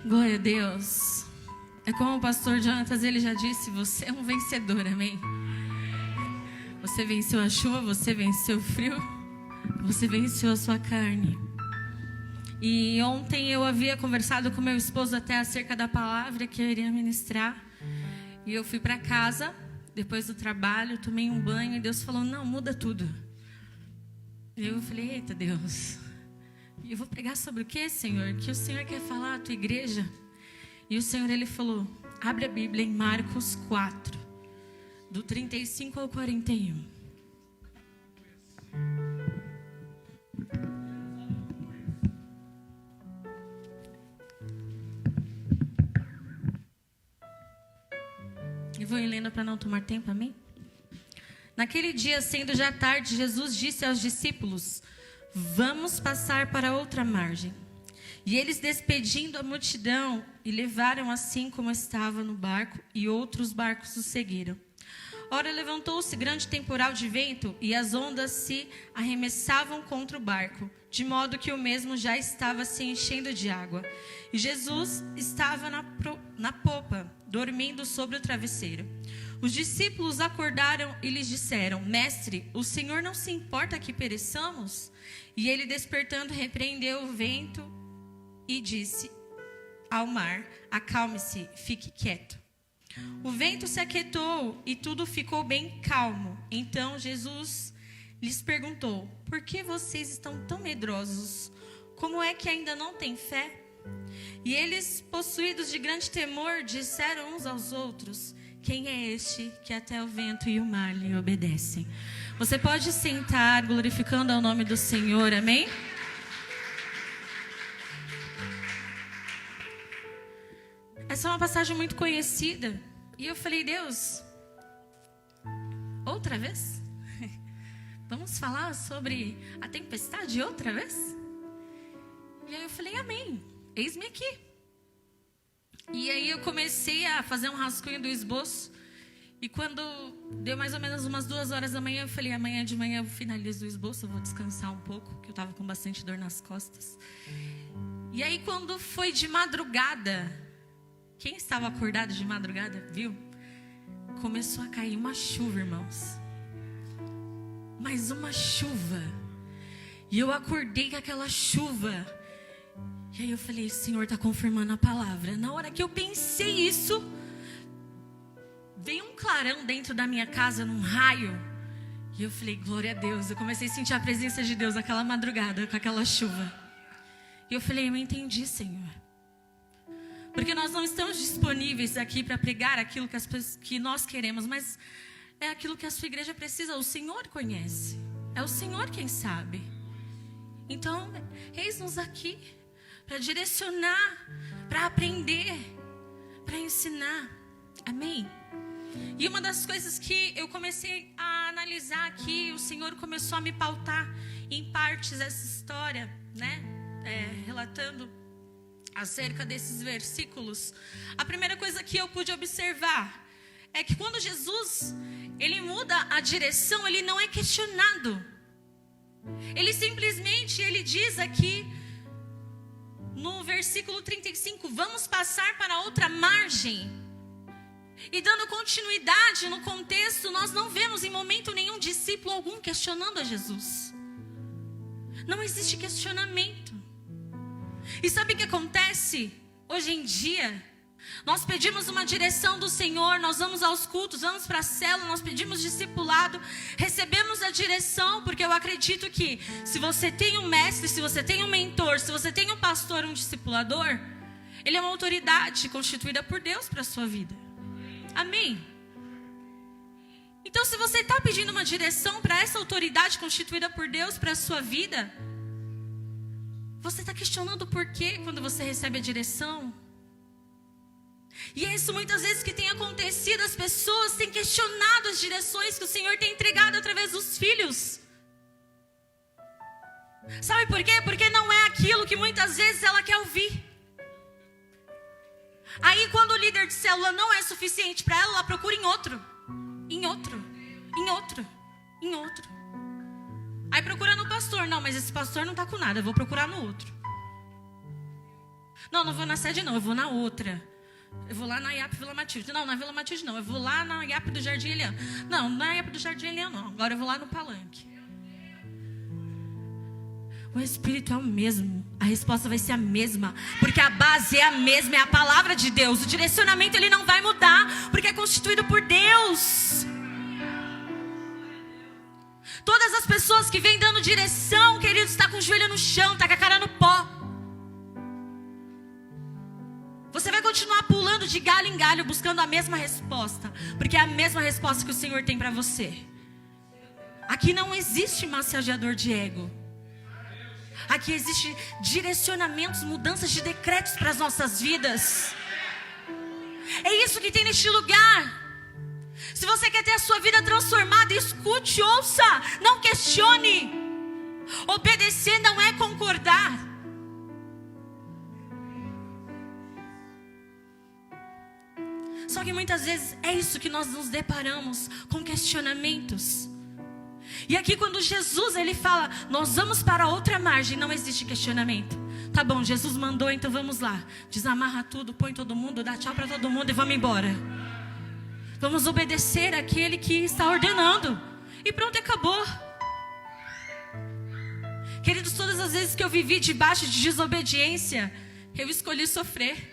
Glória a Deus. É como o pastor Jonatas, ele já disse, você é um vencedor, amém? Você venceu a chuva, você venceu o frio, você venceu a sua carne. E ontem eu havia conversado com meu esposo até acerca da palavra que eu iria ministrar. E eu fui para casa, depois do trabalho, tomei um banho e Deus falou, não, muda tudo. E eu falei, eita Deus, eu vou pregar sobre o que, Senhor? Que o Senhor quer falar à tua igreja? E o Senhor, ele falou, abre a Bíblia em Marcos 4, do 35 ao 41. Eu vou lendo para não tomar tempo, amém? Naquele dia, sendo já tarde, Jesus disse aos discípulos, vamos passar para outra margem. E eles, despedindo a multidão, e levaram assim como estava no barco, e outros barcos o seguiram. Ora, levantou-se grande temporal de vento, e as ondas se arremessavam contra o barco, de modo que o mesmo já estava se enchendo de água. E Jesus estava na popa, dormindo sobre o travesseiro. Os discípulos acordaram e lhes disseram, Mestre, o Senhor não se importa que pereçamos? E ele, despertando, repreendeu o vento e disse ao mar, acalme-se, fique quieto. O vento se aquietou e tudo ficou bem calmo. Então Jesus lhes perguntou, por que vocês estão tão medrosos? Como é que ainda não têm fé? E eles, possuídos de grande temor, disseram uns aos outros, quem é este que até o vento e o mar lhe obedecem? Você pode sentar, glorificando ao nome do Senhor, amém? Essa é uma passagem muito conhecida. E eu falei, Deus, outra vez? Vamos falar sobre a tempestade outra vez? E aí eu falei, amém, eis-me aqui. E aí eu comecei a fazer um rascunho do esboço. E quando deu mais ou menos umas 2 horas da manhã, eu falei, amanhã de manhã eu finalizo o esboço, eu vou descansar um pouco, que eu estava com bastante dor nas costas. E aí quando foi de madrugada, quem estava acordado de madrugada, viu? Começou a cair uma chuva, irmãos. Mas uma chuva. E eu acordei com aquela chuva. E aí eu falei, o Senhor está confirmando a palavra. Na hora que eu pensei isso, veio um clarão dentro da minha casa, num raio. E eu falei, glória a Deus. Eu comecei a sentir a presença de Deus naquela madrugada, com aquela chuva. E eu falei, eu entendi, Senhor. Porque nós não estamos disponíveis aqui para pregar aquilo que nós queremos, mas é aquilo que a sua igreja precisa. O Senhor conhece. É o Senhor quem sabe. Então, eis-nos aqui para direcionar, para aprender, para ensinar. Amém? E uma das coisas que eu comecei a analisar aqui, o Senhor começou a me pautar em partes essa história, né? Relatando acerca desses versículos. A primeira coisa que eu pude observar é que quando Jesus, ele muda a direção, ele não é questionado. Ele simplesmente, ele diz aqui no versículo 35, vamos passar para outra margem. E dando continuidade no contexto, nós não vemos em momento nenhum discípulo algum questionando a Jesus. Não existe questionamento. E sabe o que acontece? Hoje em dia, nós pedimos uma direção do Senhor, nós vamos aos cultos, vamos para a célula, nós pedimos discipulado, recebemos a direção, porque eu acredito que se você tem um mestre, se você tem um mentor, se você tem um pastor, um discipulador, ele é uma autoridade constituída por Deus para a sua vida. Amém? Então, se você está pedindo uma direção para essa autoridade constituída por Deus para a sua vida, você está questionando o porquê quando você recebe a direção. E é isso muitas vezes que tem acontecido. As pessoas têm questionado as direções que o Senhor tem entregado através dos filhos. Sabe por quê? Porque não é aquilo que muitas vezes ela quer ouvir. Aí quando o líder de célula não é suficiente para ela procura em outro. Em outro. Em outro. Em outro. Aí procura no pastor. Não, mas esse pastor não está com nada, eu vou procurar no outro. Não, não vou na sede não, eu vou na outra. Eu vou lá na IAP Vila Matilde. Não, na Vila Matilde não, eu vou lá na IAP do Jardim Eliano. Não, na IAP do Jardim Eliano não, agora eu vou lá no Palanque. O Espírito é o mesmo, a resposta vai ser a mesma, porque a base é a mesma, é a palavra de Deus. O direcionamento ele não vai mudar, porque é constituído por Deus. Todas as pessoas que vêm dando direção, queridos, está com o joelho no chão, está com a cara no pó. Você vai continuar pulando de galho em galho, buscando a mesma resposta, porque é a mesma resposta que o Senhor tem para você. Aqui não existe massageador de ego. Aqui existe direcionamentos, mudanças de decretos para as nossas vidas. É isso que tem neste lugar. Se você quer ter a sua vida transformada, escute, ouça, não questione. Obedecer não é concordar. Só que muitas vezes é isso que nós nos deparamos com questionamentos. E aqui quando Jesus ele fala, nós vamos para outra margem, não existe questionamento. Tá bom, Jesus mandou, então vamos lá. Desamarra tudo, põe todo mundo, dá tchau para todo mundo e vamos embora. Vamos obedecer àquele que está ordenando. E pronto, acabou. Queridos, todas as vezes que eu vivi debaixo de desobediência, eu escolhi sofrer.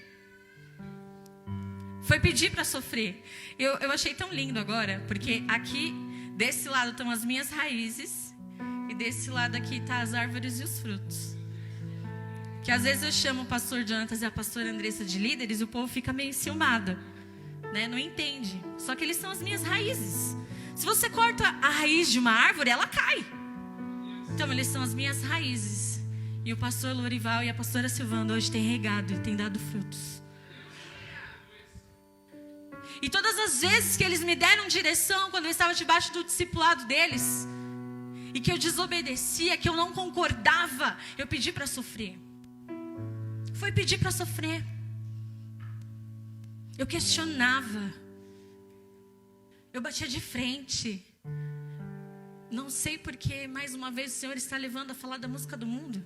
Foi pedir para sofrer. Eu achei tão lindo agora, porque aqui, desse lado estão as minhas raízes, e desse lado aqui estão as árvores e os frutos. Que às vezes eu chamo o pastor Jonatas e a pastora Andressa de líderes, e o povo fica meio enciumado, né? Não entende. Só que eles são as minhas raízes. Se você corta a raiz de uma árvore, ela cai. Então eles são as minhas raízes. E o pastor Lorival e a pastora Silvana hoje têm regado e têm dado frutos. E todas as vezes que eles me deram direção, quando eu estava debaixo do discipulado deles, e que eu desobedecia, que eu não concordava, eu pedi para sofrer. Foi pedir para sofrer. Eu questionava. Eu batia de frente. Não sei porque, mais uma vez, o Senhor está levando a falar da música do mundo.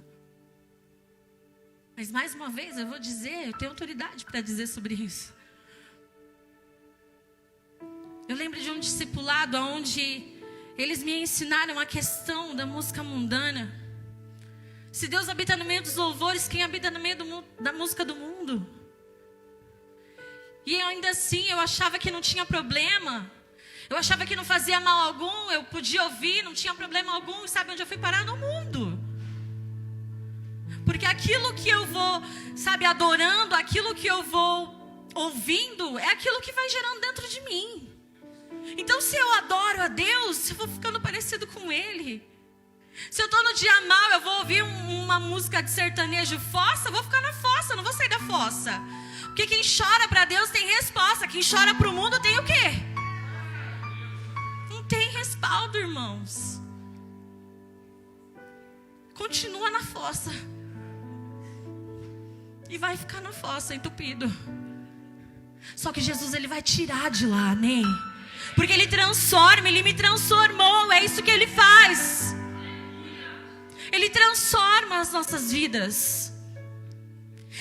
Mas mais uma vez, eu vou dizer, eu tenho autoridade para dizer sobre isso. Eu lembro de um discipulado onde eles me ensinaram a questão da música mundana. Se Deus habita no meio dos louvores, quem habita no meio da música do mundo? E ainda assim eu achava que não tinha problema. Eu achava que não fazia mal algum, eu podia ouvir, não tinha problema algum. E sabe onde eu fui parar? No mundo. Porque aquilo que eu vou, adorando, aquilo que eu vou ouvindo, é aquilo que vai gerando dentro de mim. Então se eu adoro a Deus, eu vou ficando parecido com Ele. Se eu estou no dia mal, eu vou ouvir uma música de sertanejo fossa, eu vou ficar na fossa, não vou sair da fossa. Porque quem chora para Deus tem resposta, quem chora para o mundo tem o quê? Não tem respaldo, irmãos. Continua na fossa. E vai ficar na fossa, entupido. Só que Jesus, Ele vai tirar de lá, amém? Porque Ele transforma, Ele me transformou, é isso que Ele faz. Ele transforma as nossas vidas.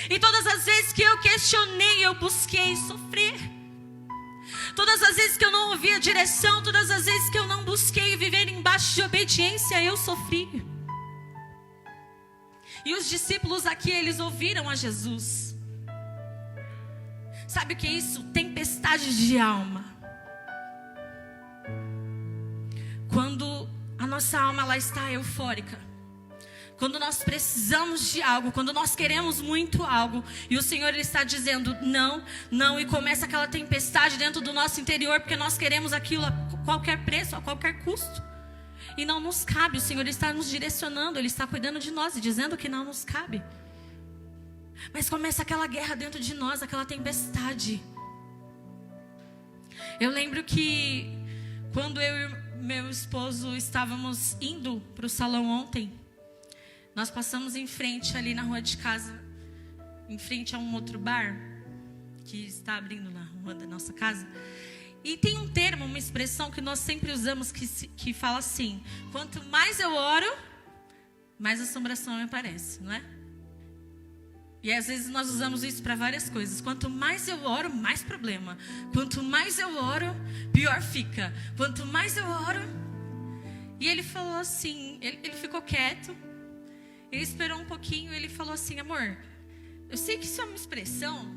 E todas as vezes que eu questionei, eu busquei sofrer. Todas as vezes que eu não ouvi a direção, todas as vezes que eu não busquei viver embaixo de obediência, eu sofri. E os discípulos aqui, eles ouviram a Jesus. Sabe o que é isso? Tempestade de alma. Quando a nossa alma ela está eufórica, quando nós precisamos de algo, quando nós queremos muito algo, e o Senhor ele está dizendo não, não, e começa aquela tempestade dentro do nosso interior, porque nós queremos aquilo a qualquer preço, a qualquer custo, e não nos cabe. O Senhor está nos direcionando, Ele está cuidando de nós e dizendo que não nos cabe. Mas começa aquela guerra dentro de nós, aquela tempestade. Eu lembro que quando eu e meu esposo estávamos indo para o salão ontem, nós passamos em frente ali na rua de casa, em frente a um outro bar que está abrindo na rua da nossa casa. E tem um termo, uma expressão que nós sempre usamos que fala assim: quanto mais eu oro, mais assombração me aparece, não é? E às vezes nós usamos isso para várias coisas. Quanto mais eu oro, mais problema. Quanto mais eu oro, pior fica. Quanto mais eu oro... E ele falou assim, ele ficou quieto. Ele esperou um pouquinho e ele falou assim: amor, eu sei que isso é uma expressão,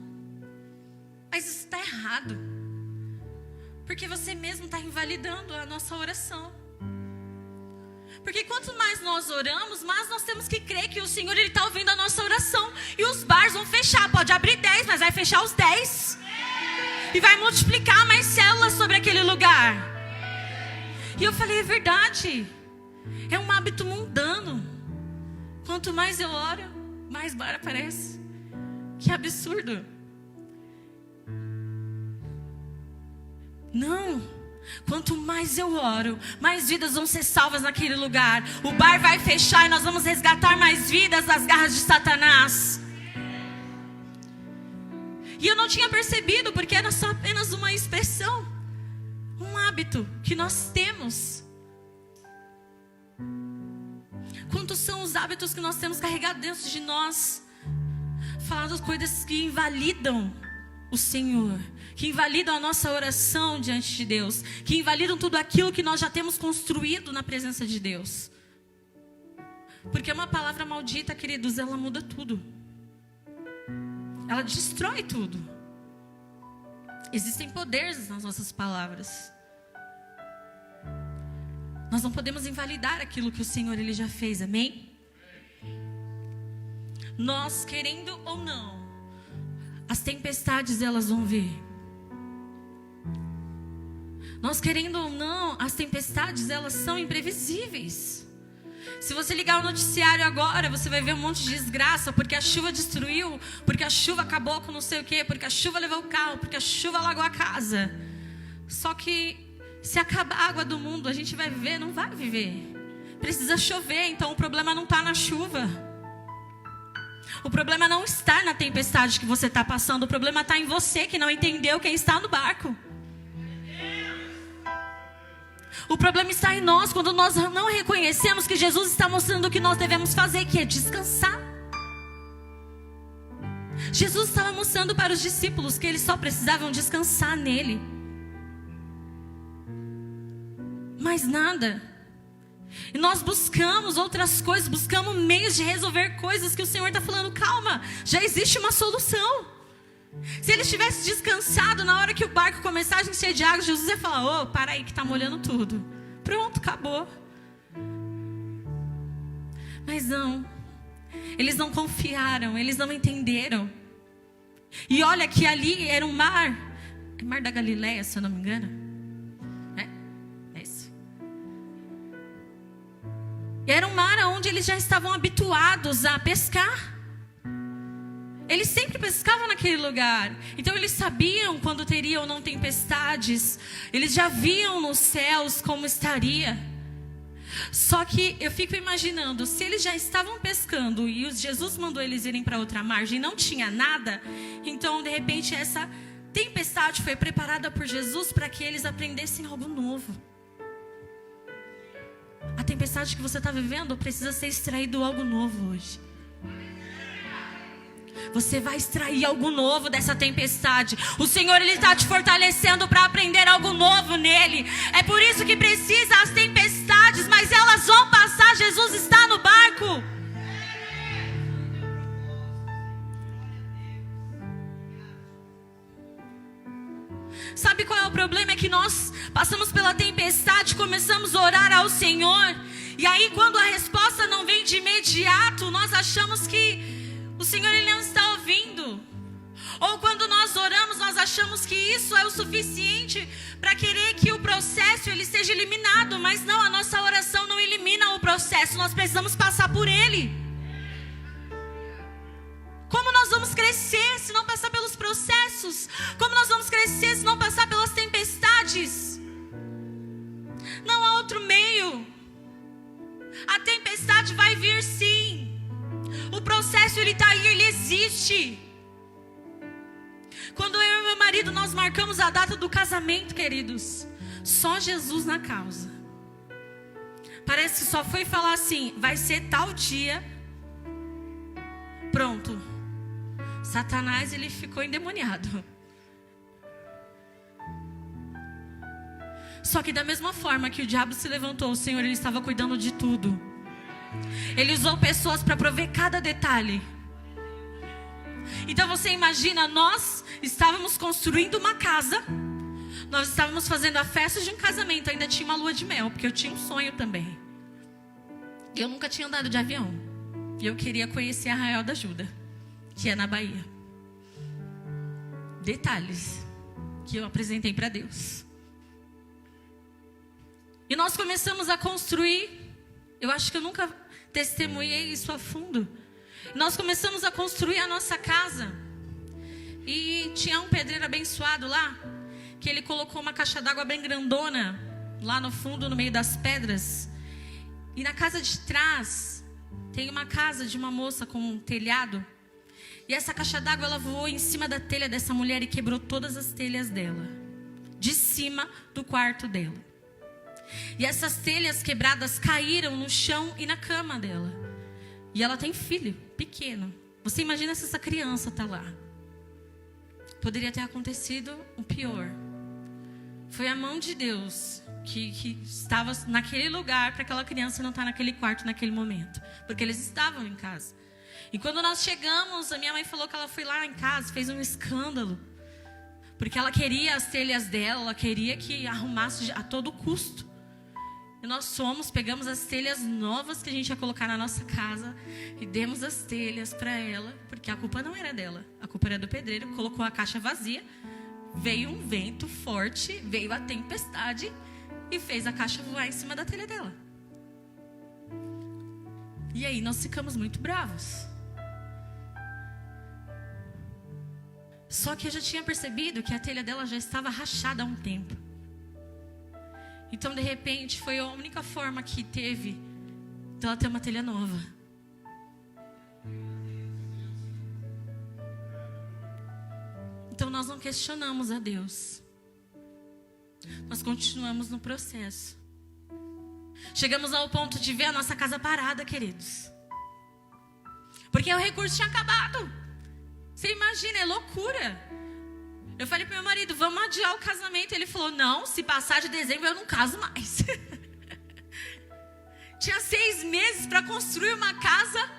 mas isso está errado. Porque você mesmo está invalidando a nossa oração. Porque quanto mais nós oramos, mais nós temos que crer que o Senhor está ouvindo a nossa oração. E os bares vão fechar, pode abrir 10, mas vai fechar os 10. E vai multiplicar mais células sobre aquele lugar. E eu falei, é verdade. É um hábito mundano. Quanto mais eu oro, mais bar aparece. Que absurdo. Não. Quanto mais eu oro, mais vidas vão ser salvas naquele lugar. O bar vai fechar e nós vamos resgatar mais vidas das garras de Satanás. E eu não tinha percebido, porque era só apenas uma expressão. Um hábito que nós temos. Quantos são os hábitos que nós temos carregado dentro de nós? Falando coisas que invalidam o Senhor, que invalidam a nossa oração diante de Deus, que invalidam tudo aquilo que nós já temos construído na presença de Deus. Porque uma palavra maldita, queridos, ela muda tudo. Ela destrói tudo. Existem poderes nas nossas palavras. Nós não podemos invalidar aquilo que o Senhor ele já fez, amém? Nós, querendo ou não, as tempestades elas vão vir. Nós, querendo ou não, as tempestades elas são imprevisíveis. Se você ligar o noticiário agora, você vai ver um monte de desgraça, porque a chuva destruiu, porque a chuva acabou com não sei o quê, porque a chuva levou o carro, porque a chuva alagou a casa. Só que se acabar a água do mundo, a gente vai viver? Não vai viver. Precisa chover, então o problema não está na chuva. O problema não está na tempestade que você está passando. O problema está em você que não entendeu quem está no barco. O problema está em nós quando nós não reconhecemos que Jesus está mostrando o que nós devemos fazer, que é descansar. Jesus estava mostrando para os discípulos que eles só precisavam descansar nele. Mais nada. E nós buscamos outras coisas, buscamos meios de resolver coisas que o Senhor está falando, calma, já existe uma solução. Se eles tivessem descansado na hora que o barco começasse a encher de água, Jesus ia falar, ô, para aí que está molhando tudo. Pronto, acabou. Mas não. Eles não confiaram, eles não entenderam. E olha que ali era um mar. É Mar da Galileia, se eu não me engano. É isso. E era um mar onde eles já estavam habituados a pescar. Eles sempre pescavam naquele lugar. Então eles sabiam quando teria ou não tempestades. Eles já viam nos céus como estaria. Só que eu fico imaginando, se eles já estavam pescando e Jesus mandou eles irem para outra margem e não tinha nada, então de repente essa tempestade foi preparada por Jesus para que eles aprendessem algo novo. A tempestade que você está vivendo precisa ser extraído algo novo hoje. Você vai extrair algo novo dessa tempestade. O Senhor ele está te fortalecendo para aprender algo novo nele. É por isso que precisa as tempestades, mas elas vão passar. Jesus está no barco. Sabe qual é o problema? É que nós passamos pela tempestade, começamos a orar ao Senhor, e aí quando a resposta não vem de imediato, nós achamos que o Senhor ele não está ouvindo. Ou quando nós oramos, nós achamos que isso é o suficiente para querer que o processo ele seja eliminado. Mas não, a nossa oração não elimina o processo. Nós precisamos passar por ele. Como nós vamos crescer se não passar pelos processos? Como nós vamos crescer se não passar pelas tempestades? Não há outro meio. A tempestade vai vir sim. O processo ele está aí, ele existe. Quando eu e meu marido nós marcamos a data do casamento, queridos, só Jesus na causa. Parece que só foi falar assim, vai ser tal dia. Pronto. Satanás, ele ficou endemoniado. Só que da mesma forma que o diabo se levantou, o Senhor, ele estava cuidando de tudo. Ele usou pessoas para prover cada detalhe. Então você imagina, nós estávamos construindo uma casa, nós estávamos fazendo a festa de um casamento, ainda tinha uma lua de mel, porque eu tinha um sonho também. Eu nunca tinha andado de avião. E eu queria conhecer Arraial da Ajuda, que é na Bahia. Detalhes que eu apresentei para Deus. E nós começamos a construir. Eu acho que eu nunca testemunhei isso a fundo. Nós começamos a construir a nossa casa. E tinha um pedreiro abençoado lá, que ele colocou uma caixa d'água bem grandona lá no fundo, no meio das pedras. E na casa de trás tem uma casa de uma moça com um telhado. E essa caixa d'água, ela voou em cima da telha dessa mulher e quebrou todas as telhas dela, de cima do quarto dela. E essas telhas quebradas caíram no chão e na cama dela. E ela tem filho pequeno. Você imagina se essa criança está lá. Poderia ter acontecido o pior. Foi a mão de Deus que estava naquele lugar para aquela criança não estar naquele quarto naquele momento. Porque eles estavam em casa. E quando nós chegamos, a minha mãe falou que ela foi lá em casa, fez um escândalo. Porque ela queria as telhas dela, ela queria que arrumasse a todo custo. E nós pegamos as telhas novas que a gente ia colocar na nossa casa e demos as telhas para ela, porque a culpa não era dela, a culpa era do pedreiro, colocou a caixa vazia, veio um vento forte, veio a tempestade e fez a caixa voar em cima da telha dela. E aí nós ficamos muito bravos. Só que eu já tinha percebido que a telha dela já estava rachada há um tempo. Então, de repente, foi a única forma que teve de ela ter uma telha nova. Então, nós não questionamos a Deus. Nós continuamos no processo. Chegamos ao ponto de ver a nossa casa parada, queridos. Porque o recurso tinha acabado. Você imagina, é loucura. Eu falei pro meu marido, vamos adiar o casamento. Ele falou, não, se passar de dezembro eu não caso mais. Tinha 6 meses para construir uma casa,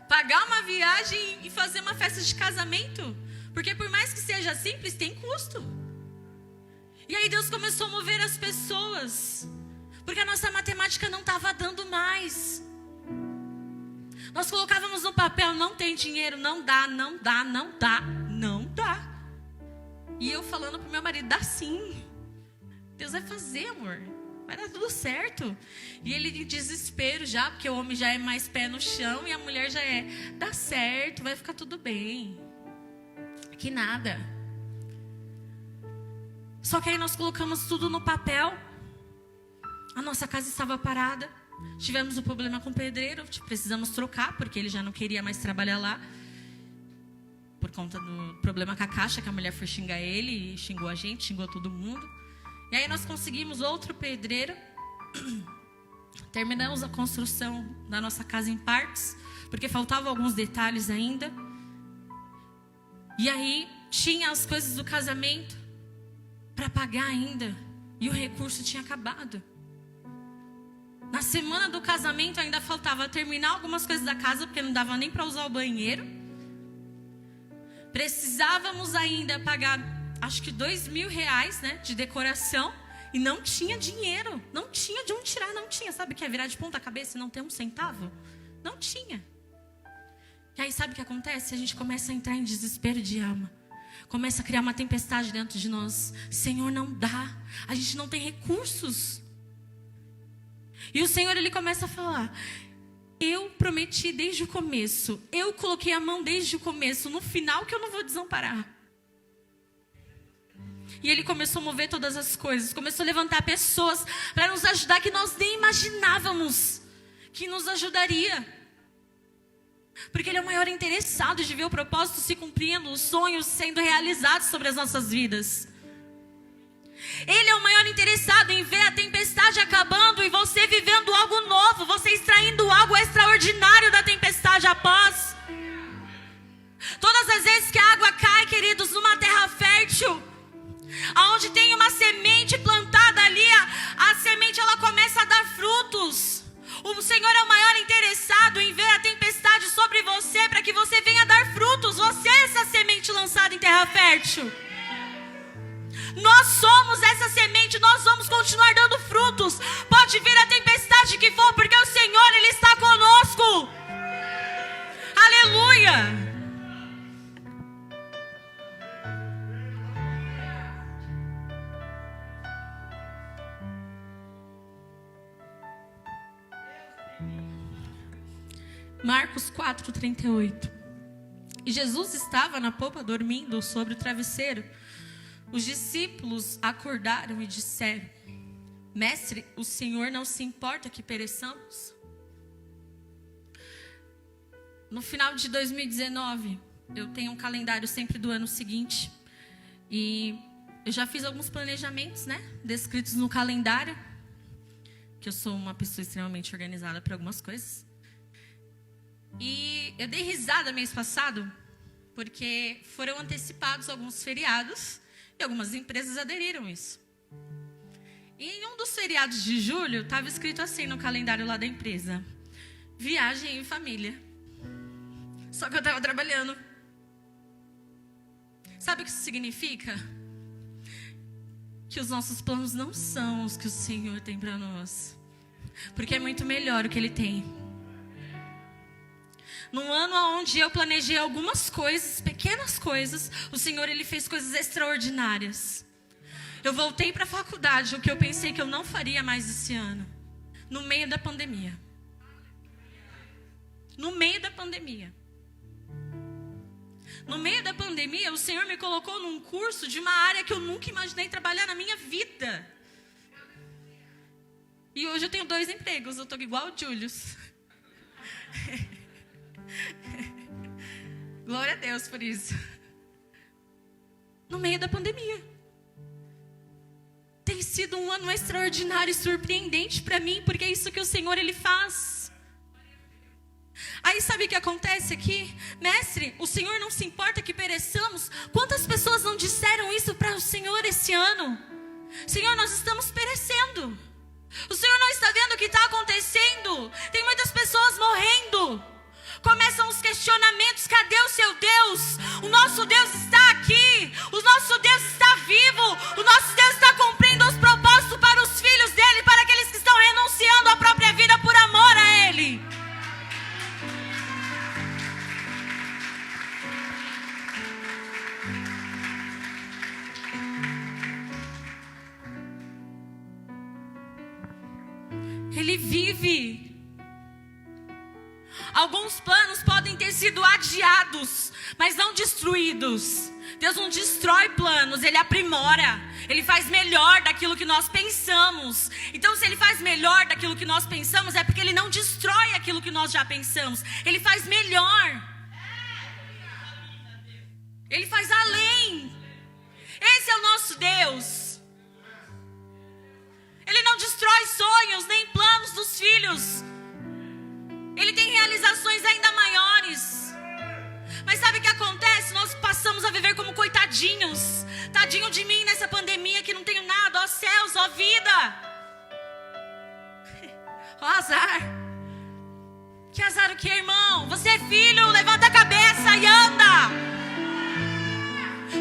pagar uma viagem e fazer uma festa de casamento. Porque por mais que seja simples, tem custo. E aí Deus começou a mover as pessoas. Porque a nossa matemática não estava dando mais. Nós colocávamos no papel, não tem dinheiro, não dá, não dá, não dá, não dá. E eu falando pro meu marido, dá sim. Deus vai fazer, amor. Vai dar tudo certo. E ele em desespero já, porque o homem já é mais pé no chão e a mulher já é, dá certo, vai ficar tudo bem. Que nada. Só que aí nós colocamos tudo no papel. A nossa casa estava parada. Tivemos um problema com o pedreiro, precisamos trocar, porque ele já não queria mais trabalhar lá. Por conta do problema com a caixa, que a mulher foi xingar ele, e xingou a gente, xingou todo mundo. E aí nós conseguimos outro pedreiro. Terminamos a construção da nossa casa em partes, porque faltavam alguns detalhes ainda. E aí tinha as coisas do casamento para pagar ainda, e o recurso tinha acabado. Na semana do casamento ainda faltava terminar algumas coisas da casa, porque não dava nem para usar o banheiro. Precisávamos ainda pagar, acho que R$2.000, né, de decoração. E não tinha dinheiro. Não tinha de onde tirar, não tinha. Sabe o que é virar de ponta cabeça e não ter um centavo? Não tinha. E aí sabe o que acontece? A gente começa a entrar em desespero de alma. Começa a criar uma tempestade dentro de nós. Senhor, não dá. A gente não tem recursos. E o Senhor, Ele começa a falar... Eu prometi desde o começo. Eu coloquei a mão desde o começo. No final que eu não vou desamparar. E Ele começou a mover todas as coisas. Começou a levantar pessoas para nos ajudar que nós nem imaginávamos que nos ajudaria. Porque Ele é o maior interessado de ver o propósito se cumprindo, os sonhos sendo realizados sobre as nossas vidas. Ele é o maior interessado em ver a tempestade acabando e você vivendo algo novo, você extraindo algo extraordinário da tempestade após. Todas as vezes que a água cai, queridos, numa terra fértil, aonde tem uma semente plantada ali, a semente ela começa a dar frutos. O Senhor é o maior interessado em ver a tempestade sobre você, para que você venha dar frutos. Você é essa semente lançada em terra fértil. Nós somos essa semente, nós vamos continuar dando frutos. Pode vir a tempestade que for, porque o Senhor, Ele está conosco. Aleluia. Marcos 4:38. E Jesus estava na popa dormindo sobre o travesseiro. Os discípulos acordaram e disseram: Mestre, o Senhor não se importa que pereçamos? No final de 2019, eu tenho um calendário sempre do ano seguinte. E eu já fiz alguns planejamentos, né? Descritos no calendário. Que eu sou uma pessoa extremamente organizada para algumas coisas. E eu dei risada mês passado, porque foram antecipados alguns feriados e algumas empresas aderiram a isso. E em um dos feriados de julho, estava escrito assim no calendário lá da empresa: viagem em família. Só que eu estava trabalhando. Sabe o que isso significa? Que os nossos planos não são os que o Senhor tem para nós. Porque é muito melhor o que Ele tem. Num ano onde eu planejei algumas coisas, pequenas coisas, o Senhor, Ele fez coisas extraordinárias. Eu voltei para a faculdade, o que eu pensei que eu não faria mais esse ano. No meio da pandemia. No meio da pandemia. No meio da pandemia, o Senhor me colocou num curso de uma área que eu nunca imaginei trabalhar na minha vida. E hoje eu tenho 2 empregos, eu estou igual o Julius. Glória a Deus por isso. No meio da pandemia. Tem sido um ano extraordinário e surpreendente para mim, porque é isso que o Senhor, Ele faz. Aí sabe o que acontece aqui? Mestre, o Senhor não se importa que pereçamos. Quantas pessoas não disseram isso para o Senhor esse ano? Senhor, nós estamos perecendo. O Senhor não está vendo o que está acontecendo? Tem muitas pessoas morrendo. Começam os questionamentos: cadê o seu Deus? O nosso Deus está aqui. O nosso Deus está vivo. O nosso Deus está cumprindo os propósitos para os filhos dele, para aqueles que estão renunciando à própria vida por amor a Ele. Ele vive. Alguns planos podem ter sido adiados, mas não destruídos. Deus não destrói planos, Ele aprimora. Ele faz melhor daquilo que nós pensamos. Então, se Ele faz melhor daquilo que nós pensamos, é porque Ele não destrói aquilo que nós já pensamos. Ele faz melhor. Ele faz além. Esse é o nosso Deus. Ele não destrói sonhos nem planos dos filhos. Ele tem realizações ainda maiores. Mas sabe o que acontece? Nós passamos a viver como coitadinhos. Tadinho de mim nessa pandemia que não tenho nada. Ó céus, ó vida. Ó azar. Que azar o que, irmão? Você é filho, levanta a cabeça e anda.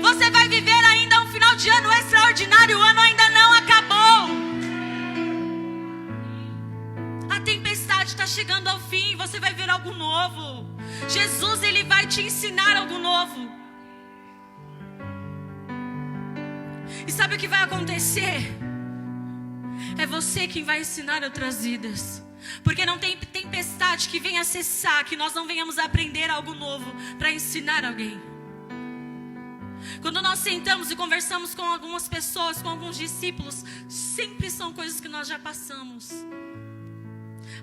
Você vai viver ainda um final de ano extraordinário. O ano ainda não acabou. A tempestade está chegando ao fim. Você vai ver algo novo. Jesus, Ele vai te ensinar algo novo. E sabe o que vai acontecer? É você quem vai ensinar outras vidas. Porque não tem tempestade que venha cessar, que nós não venhamos aprender algo novo para ensinar alguém. Quando nós sentamos e conversamos com algumas pessoas, com alguns discípulos, sempre são coisas que nós já passamos.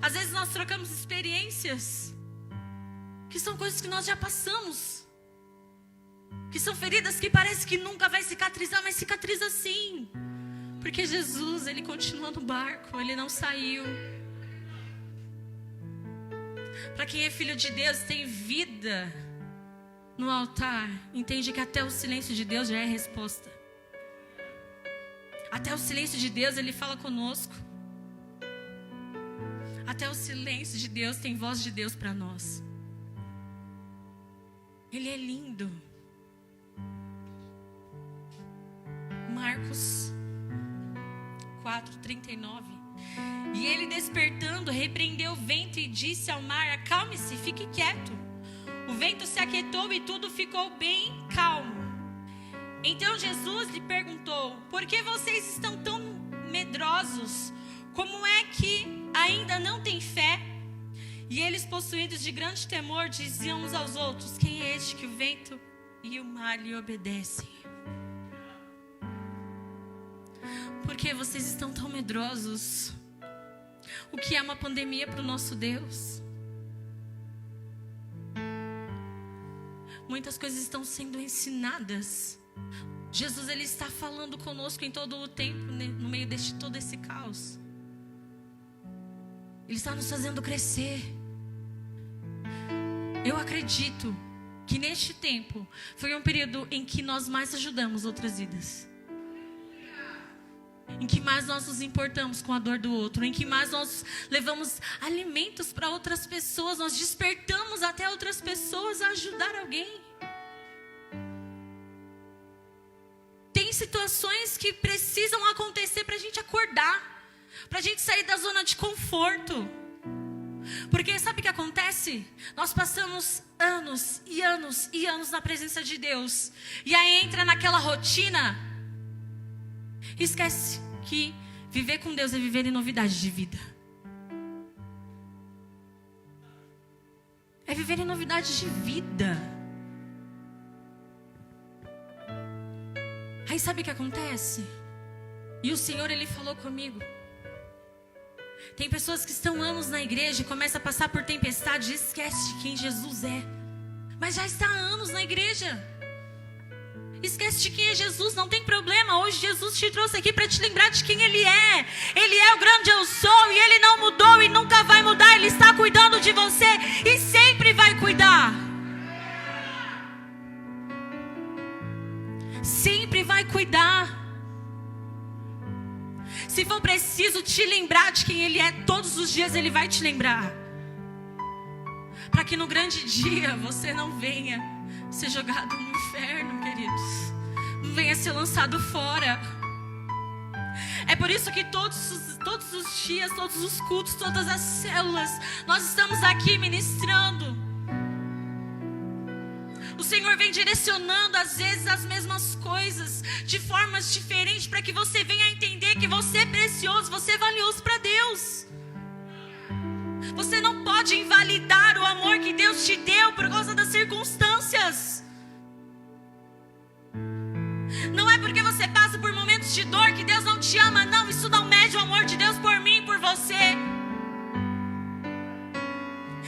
Às vezes nós trocamos experiências que são coisas que nós já passamos, que são feridas que parece que nunca vai cicatrizar, mas cicatriza sim, porque Jesus, Ele continua no barco, Ele não saiu. Para quem é filho de Deus, tem vida, no altar, entende que até o silêncio de Deus já é resposta. Até o silêncio de Deus, Ele fala conosco. Até o silêncio de Deus tem voz de Deus para nós. Ele é lindo. Marcos 4:39. E ele, despertando, repreendeu o vento e disse ao mar: acalme-se, fique quieto. O vento se aquietou e tudo ficou bem calmo. Então Jesus lhe perguntou: por que vocês estão tão medrosos? Como é que ainda não têm fé? E eles, possuídos de grande temor, diziam uns aos outros: quem é este que o vento e o mar lhe obedecem? Por que vocês estão tão medrosos? O que é uma pandemia para o nosso Deus? Muitas coisas estão sendo ensinadas. Jesus, Ele está falando conosco em todo o tempo, né? No meio de todo esse caos. Ele está nos fazendo crescer. Eu acredito que neste tempo foi um período em que nós mais ajudamos outras vidas. Em que mais nós nos importamos com a dor do outro. Em que mais nós levamos alimentos para outras pessoas. Nós despertamos até outras pessoas a ajudar alguém. Tem situações que precisam acontecer para a gente acordar. Para a gente sair da zona de conforto. Porque sabe o que acontece? Nós passamos anos e anos e anos na presença de Deus. E aí entra naquela rotina. Esquece que viver com Deus é viver em novidade de vida. É viver em novidade de vida. Aí sabe o que acontece? E o Senhor, Ele falou comigo. Tem pessoas que estão anos na igreja e começam a passar por tempestade e esquece de quem Jesus é. Mas já está há anos na igreja. Esquece de quem é Jesus, não tem problema. Hoje Jesus te trouxe aqui para te lembrar de quem Ele é. Ele é o grande eu sou e Ele não mudou e nunca vai mudar. Ele está cuidando de você e sempre vai cuidar. Sempre vai cuidar. Se for preciso te lembrar de quem Ele é, todos os dias Ele vai te lembrar. Para que no grande dia você não venha ser jogado no inferno, queridos. Não venha ser lançado fora. É por isso que todos os dias, todos os cultos, todas as células, nós estamos aqui ministrando. O Senhor vem direcionando às vezes as mesmas coisas de formas diferentes para que você venha entender que você é precioso, você é valioso para Deus. Você não pode invalidar o amor que Deus te deu por causa das circunstâncias. Não é porque você passa por momentos de dor que Deus não te ama, não. Isso não mede o amor de Deus por mim e por você.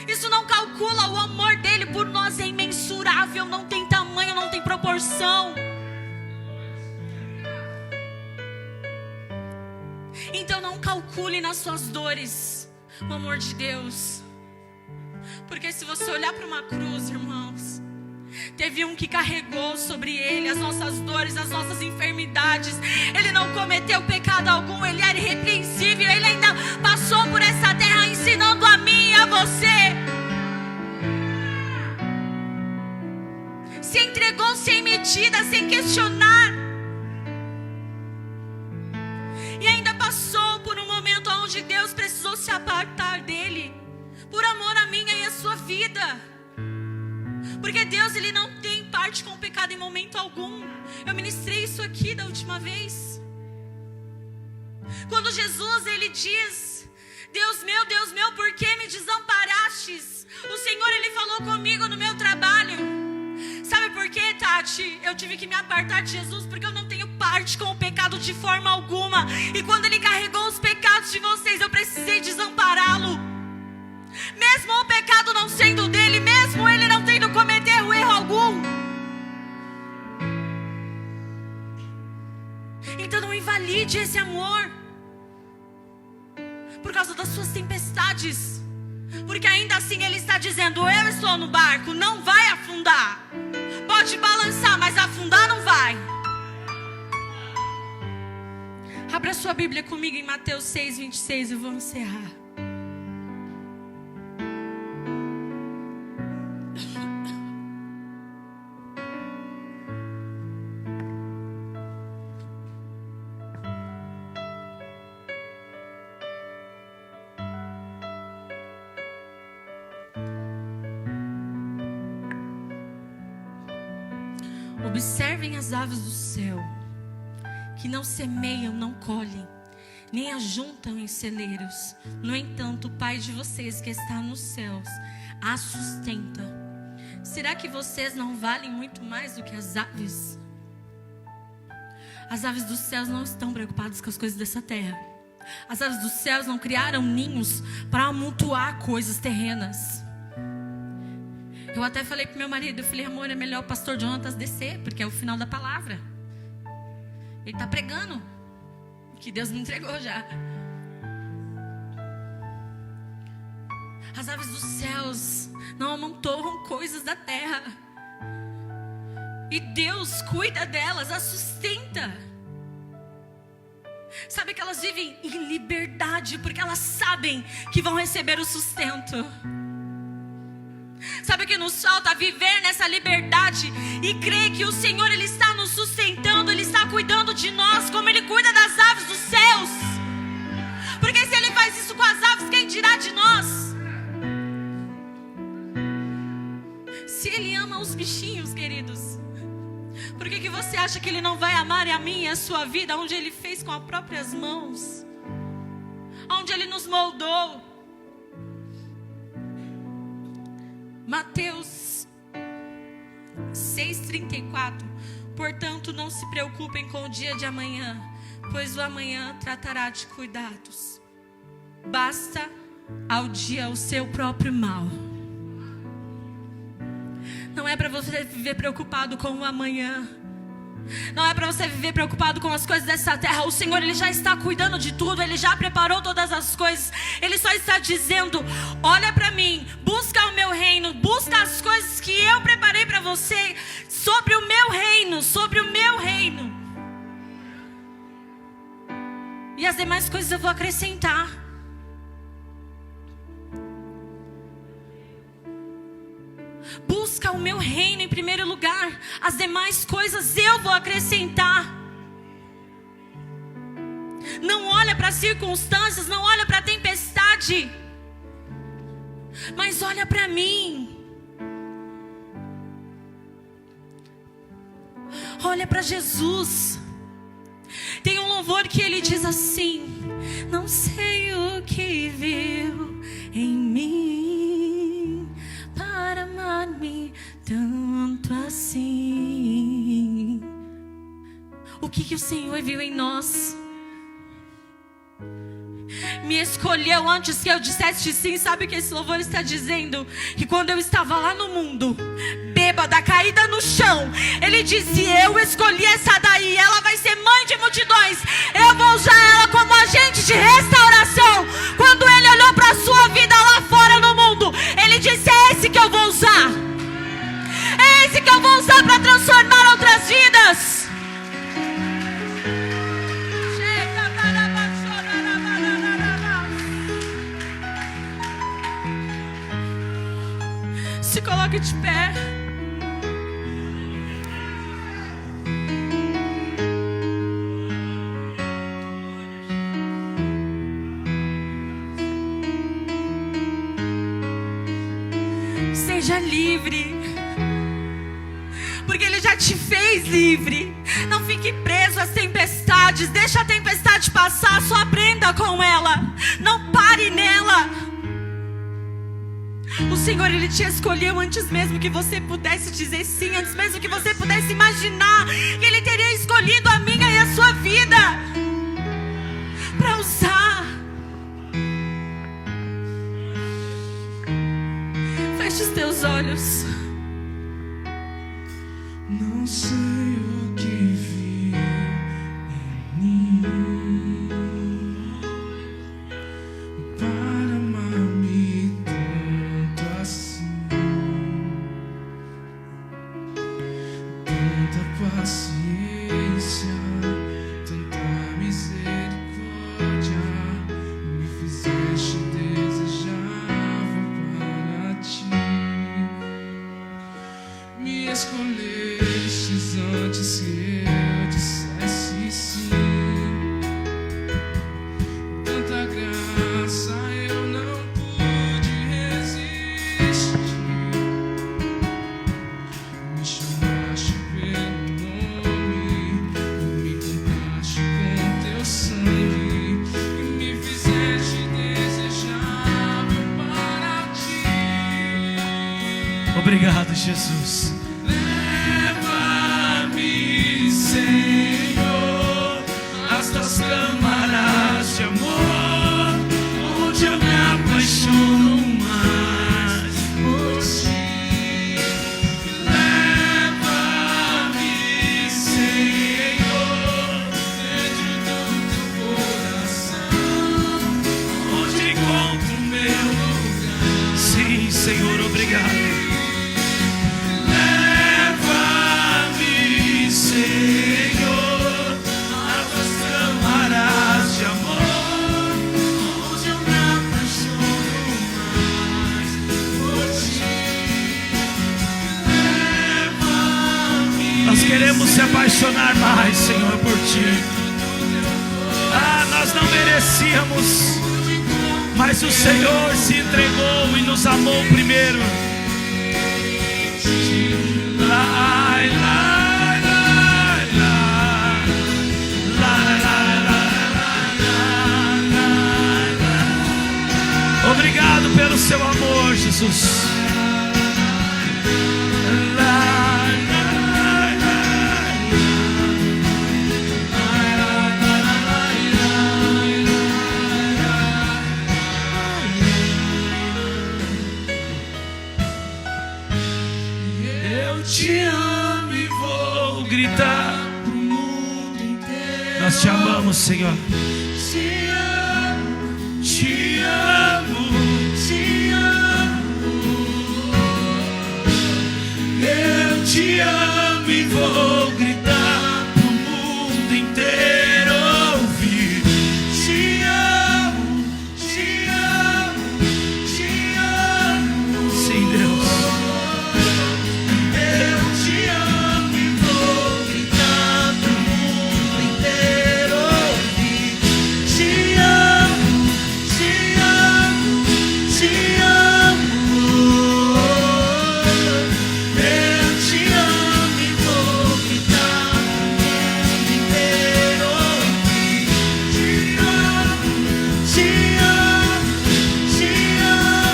Isso não calcula o amor dele por nós, é imensurável, não tem tamanho, não tem proporção. Então não calcule nas suas dores o amor de Deus. Porque se você olhar para uma cruz, irmãos, teve um que carregou sobre ele as nossas dores, as nossas enfermidades. Ele não cometeu pecado algum, ele era irrepreensível. Ele ainda passou por essa terra ensinando a mim e a você. Se entregou sem medida, sem questionar. E ainda passou por um momento onde Deus precisou se apartar dele, por amor a minha e a sua vida. Porque Deus, Ele não tem parte com o pecado em momento algum. Eu ministrei isso aqui da última vez. Quando Jesus, Ele diz: Deus meu, por que me desamparastes? O Senhor, Ele falou comigo no meu trabalho. Sabe por quê, Tati? Eu tive que me apartar de Jesus porque eu não tenho parte com o pecado de forma alguma. E quando Ele carregou os pecados de vocês, eu precisei desampará-lo. Mesmo o pecado não sendo dele, mesmo ele não tendo cometer o erro algum. Então não invalide esse amor por causa das suas tempestades. Porque ainda assim Ele está dizendo: eu estou no barco, não vai afundar. Pode balançar, mas afundar não vai. Abra sua Bíblia comigo em Mateus 6:26 e eu vou encerrar. Observem as aves do céu, que não semeiam, não colhem, nem ajuntam em celeiros. No entanto, o Pai de vocês que está nos céus a sustenta. Será que vocês não valem muito mais do que as aves? As aves dos céus não estão preocupadas com as coisas dessa terra. As aves dos céus não criaram ninhos para amontoar coisas terrenas. Eu até falei pro meu marido, eu falei: amor, é melhor o pastor Jonatas descer, porque é o final da palavra. Ele está pregando que Deus me entregou já. As aves dos céus não amontoam coisas da terra. E Deus cuida delas, as sustenta. Sabe que elas vivem em liberdade, porque elas sabem que vão receber o sustento. Sabe o que nos falta? Viver nessa liberdade e crer que o Senhor, Ele está nos sustentando, Ele está cuidando de nós como Ele cuida das aves dos céus. Porque se Ele faz isso com as aves, quem dirá de nós? Se Ele ama os bichinhos, queridos, por que você acha que Ele não vai amar a mim e a sua vida, onde Ele fez com as próprias mãos, onde Ele nos moldou? Mateus 6:34. Portanto, não se preocupem com o dia de amanhã, pois o amanhã tratará de cuidados. Basta ao dia o seu próprio mal. Não é para você viver preocupado com o amanhã. Não é para você viver preocupado com as coisas dessa terra. O Senhor, Ele já está cuidando de tudo. Ele já preparou todas as coisas. Ele só está dizendo: olha para mim, busca o meu reino, busca as coisas que eu preparei para você, sobre o meu reino, sobre o meu reino. E as demais coisas eu vou acrescentar. Busca o meu reino em primeiro lugar. As demais coisas eu vou acrescentar. Não olha para as circunstâncias, não olha para a tempestade, mas olha para mim. Olha para Jesus. Tem um louvor que ele diz assim: não sei o que viu em mim para amar-me tanto assim. O que o Senhor viu em nós? Me escolheu antes que eu dissesse sim. Sabe o que esse louvor está dizendo? Que quando eu estava lá no mundo, bêbada, caída no chão, Ele disse: eu escolhi essa daí, ela vai ser mãe de multidões, eu vou usar ela como agente de restauração. Quando Ele olhou para a sua vida lá fora no mundo, Ele disse: é esse que eu vou usar, é esse que eu vou usar para transformar outras vidas. Se coloque de pé. Seja livre, porque Ele já te fez livre. Não fique preso às tempestades. Deixa a tempestade passar, só aprenda com ela. Não pare nela. O Senhor, Ele te escolheu antes mesmo que você pudesse dizer sim, antes mesmo que você pudesse imaginar que Ele teria escolhido a minha e a sua vida para usar. Feche os teus olhos. Não sei o que vi em mim para amar-me tanto noite se eu dissesse sim. Tanta graça eu não pude resistir. Me chamaste pelo nome, me compraste com teu sangue e me fizeste desejável para ti. Obrigado, Jesus. Leva-me, Senhor, às tuas câmaras de amor, onde eu me apaixono mais por ti. Leva-me, Senhor, dentro do teu coração, onde encontro o meu lugar. Sim, Senhor, obrigado. Senhor, as tuas câmaras de amor, onde eu me apaixono mais por ti. Leva-me. Nós queremos se apaixonar mais, Senhor, por Ti. Ah, nós não merecíamos, mas o Senhor se entregou e nos amou primeiro. Lai, lai, lai, lai, lai, lai, lai. Obrigado pelo seu amor, Jesus. Lai, lai, lai, eu te amo e vou gritar pro mundo inteiro. Nós te amamos, Senhor. Te amo, te amo, te amo. Eu te amo e vou gritar pro mundo inteiro ouvir. Te amo, te amo, te amo. Sim, Deus. Eu te amo e vou gritar pro mundo inteiro ouvir. Te amo, te amo, te amo. Eu te amo e vou gritar pro mundo inteiro ouvir. Te amo, te amo, te amo.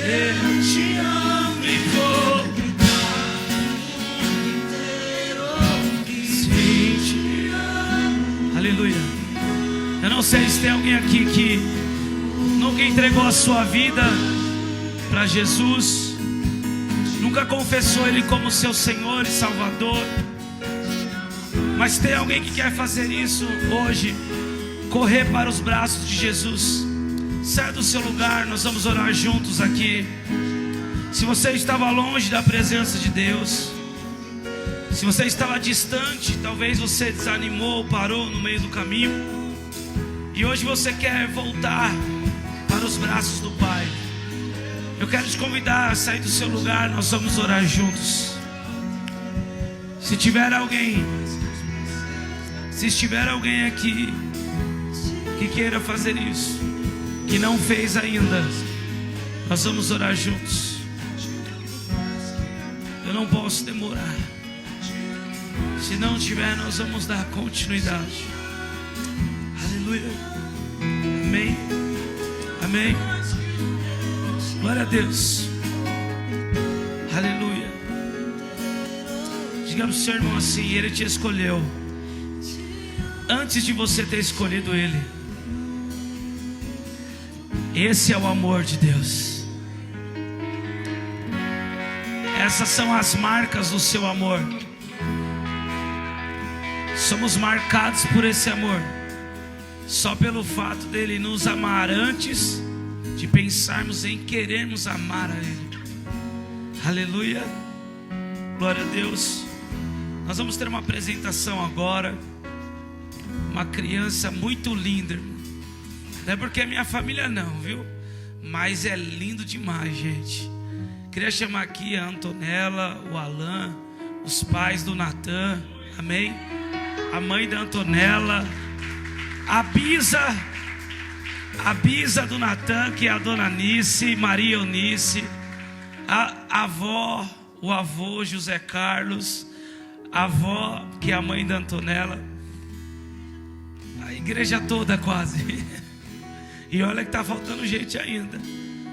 Eu te amo e vou gritar pro mundo inteiro ouvir. Sim, Te amo. aleluia. Eu não sei se tem alguém aqui que nunca entregou a sua vida para Jesus, nunca confessou Ele como seu Senhor e Salvador, mas tem alguém que quer fazer isso hoje, correr para os braços de Jesus. Sai do seu lugar, nós vamos orar juntos aqui. Se você estava longe da presença de Deus, se você estava distante, talvez você desanimou, parou no meio do caminho, e hoje você quer voltar para os braços do Pai. Eu quero te convidar a sair do seu lugar, nós vamos orar juntos. Se estiver alguém aqui que queira fazer isso, que não fez ainda, nós vamos orar juntos. Eu não posso demorar. Se não tiver, nós vamos dar continuidade. Aleluia. Amém. Amém. Glória a Deus. Aleluia. Diga para o seu irmão assim: Ele te escolheu antes de você ter escolhido Ele. Esse é o amor de Deus. Essas são as marcas do seu amor. Somos marcados por esse amor, só pelo fato dele nos amar antes de pensarmos em querermos amar a Ele. Aleluia. Glória a Deus. Nós vamos ter uma apresentação agora. Uma criança muito linda, irmão. Não é porque é minha família não, viu? Mas é lindo demais, gente. Queria chamar aqui a Antonella, o Alan, os pais do Natan, amém? A mãe da Antonella, a bisa do Natan, que é a dona Nice, Maria Eunice, a avó, o avô José Carlos, a avó, que é a mãe da Antonella, a igreja toda quase. E olha que está faltando gente ainda.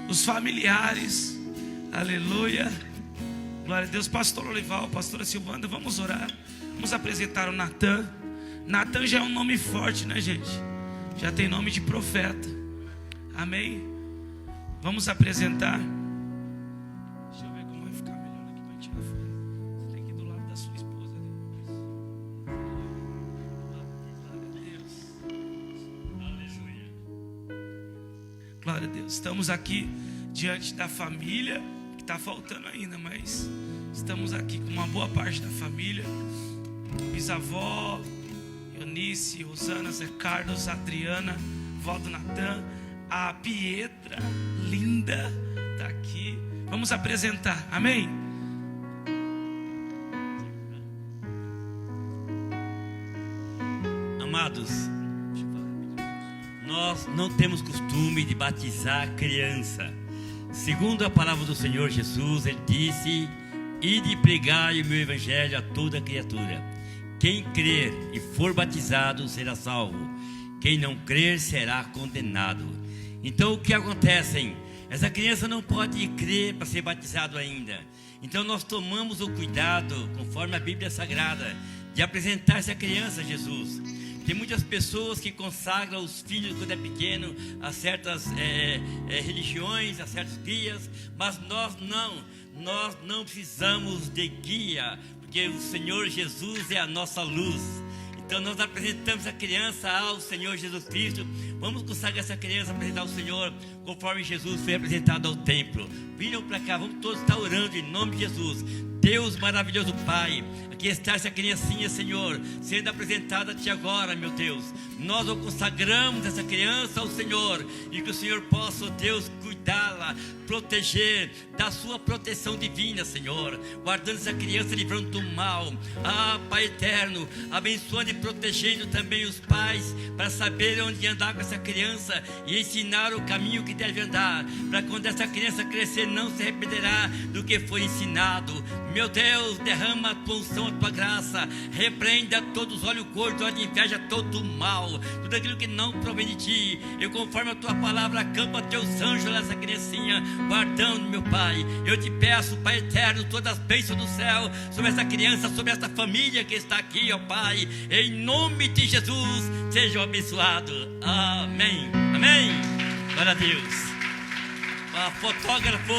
Os familiares, aleluia, glória a Deus. Pastor Olival, pastora Silvana, vamos orar. Vamos apresentar o Natan. Natan já é um nome forte, né, gente? Já tem nome de profeta. Amém? Vamos apresentar. Deixa eu ver como vai ficar melhor aqui para tirar foto. Você tem que ir do lado da sua esposa. Glória a Deus. Aleluia. Glória a Deus. Estamos aqui diante da família, que está faltando ainda, mas estamos aqui com uma boa parte da família. Bisavó Eunice, Rosana, Zé Carlos, Adriana, vó do Natan, a Pietra, linda, está aqui. Vamos apresentar, amém? Amados, nós não temos costume de batizar criança. Segundo a palavra do Senhor Jesus, Ele disse: ide pregar o meu evangelho a toda criatura. Quem crer e for batizado será salvo. Quem não crer será condenado. Então o que acontece? Essa criança não pode crer para ser batizado ainda. Então nós tomamos o cuidado, conforme a Bíblia Sagrada, de apresentar essa criança a Jesus. Tem muitas pessoas que consagram os filhos quando é pequeno a certas religiões, a certos dias, mas nós não precisamos de guia, porque o Senhor Jesus é a nossa luz. Então nós apresentamos a criança ao Senhor Jesus Cristo. Vamos consagrar essa criança, apresentar ao Senhor, conforme Jesus foi apresentado ao templo. Viram para cá, vamos todos estar orando em nome de Jesus. Deus maravilhoso Pai, aqui está essa criancinha, Senhor, sendo apresentada a Ti agora, meu Deus. Nós o consagramos essa criança ao Senhor, e que o Senhor possa, Deus, cuidá-la, proteger, da sua proteção divina, Senhor, guardando essa criança, livrando do mal. Pai eterno, abençoando e protegendo também os pais, para saber onde andar com essa criança e ensinar o caminho que deve andar, para quando essa criança crescer não se arrependerá do que foi ensinado. Meu Deus, derrama a tua unção, a tua graça, repreenda todos os olhos gordos, olhos de inveja, todo o mal, tudo aquilo que não provém de Ti. Eu, conforme a Tua palavra, acampa Teus anjos nessa criancinha, guardando, meu Pai. Eu Te peço, Pai eterno, todas as bênçãos do céu sobre essa criança, sobre essa família que está aqui, ó Pai, em nome de Jesus, sejam abençoados. Amém, amém. Glória a Deus. Fotógrafo